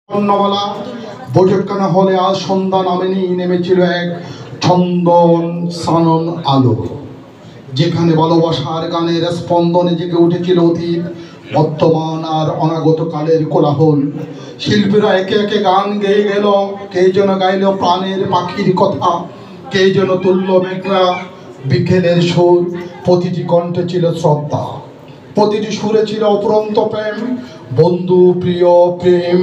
বর্ণমালা বৈঠকখানা হলে আজ সন্ধ্যা নামেনি নেমেছিল এক ছন্দন সানন আলো, যেখানে ভালোবাসার গানের স্পন্দনে জেগে উঠেছিল অতীত, বর্তমান আর অনাগত কালের কোলাহল। শিল্পীরা একে একে গান গেয়ে গেল, কে যেন গাইল প্রাণের পাখির কথা, কে যেন তুল্য মেঘলা বিকেলের সুর। প্রতিটি কণ্ঠে ছিল শ্রদ্ধা, প্রতিটি সুরে ছিল অপরন্ত প্রেম। বন্ধু, প্রিয়, প্রেম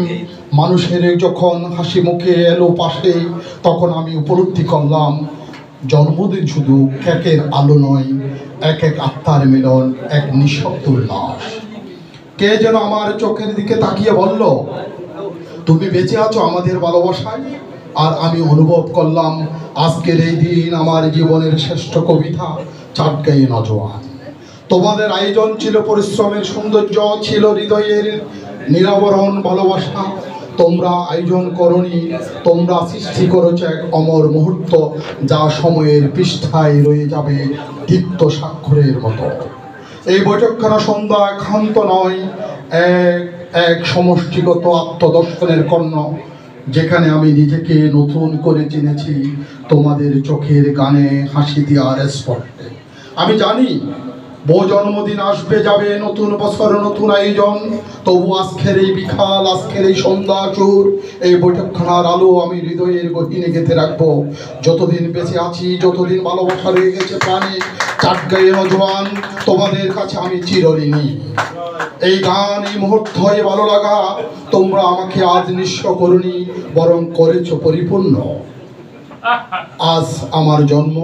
মানুষের যখন হাসি মুখে এলো পাশে, তখন আমি উপলব্ধি করলাম জন্মদিন শুধু কেকের আলো নয়, এক এক আত্মার মিলন, এক নিঃশব্দ উল্লাস। কে যেন আমার চোখের দিকে তাকিয়ে বলল, তুমি বেঁচে আছো আমাদের ভালোবাসায়। আর আমি অনুভব করলাম আজকের এই দিন আমার জীবনের শ্রেষ্ঠ কবিতা চাটগাঁয়ে নজওয়ান। তোমাদের আয়োজন ছিল পরিশ্রমের সৌন্দর্য, ছিল হৃদয়ের নিরাবরণ ভালোবাসা। তোমরা আয়োজন করনি, তোমরা সৃষ্টি করেছ এক অমর মুহূর্ত, যা সময়ের পৃষ্ঠায় রয়ে যাবে দীপ্ত স্বাক্ষরের মতো। এই বৈঠকখানা সন্ধ্যা একান্ত নয়, এক সমষ্টিগত আত্মদর্শনের কর্ণ, যেখানে আমি নিজেকে নতুন করে চিনেছি তোমাদের চোখের গানে, হাসি দেওয়ার স্পর্শে। আমি জানি বহু জন্মদিন আসবে যাবে, নতুন বছর নতুন আয়োজন, তবু আজকের এই বিকাল, আজকের এই সন্ধ্যা চুর, এই বৈঠকখানার আলো আমি হৃদয়ের গহীনে গেঁথে রাখবো। যতদিন বেঁচে আছি, যতদিন ভালোবাসা রয়ে গেছে প্রাণে, চাটগাঁয়ে নজওয়ান তোমাদের কাছে আমি চিরঋণী। এই গান, এই মুহূর্ত, এই ভালো লাগা তোমরা আমাকে আজ নিঃস্ব করনি, বরং করেছ পরিপূর্ণ। আজ আমার জন্ম,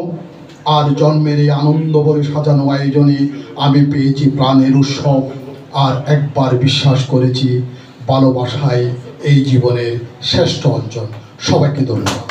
আর জন্মের এই আনন্দ ভরে সাজানো আয়োজনে আমি পেয়েছি প্রাণের উৎসব, আর একবার বিশ্বাস করেছি ভালোবাসায় এই জীবনের শ্রেষ্ঠ অর্জন। সবাইকে ধন্যবাদ।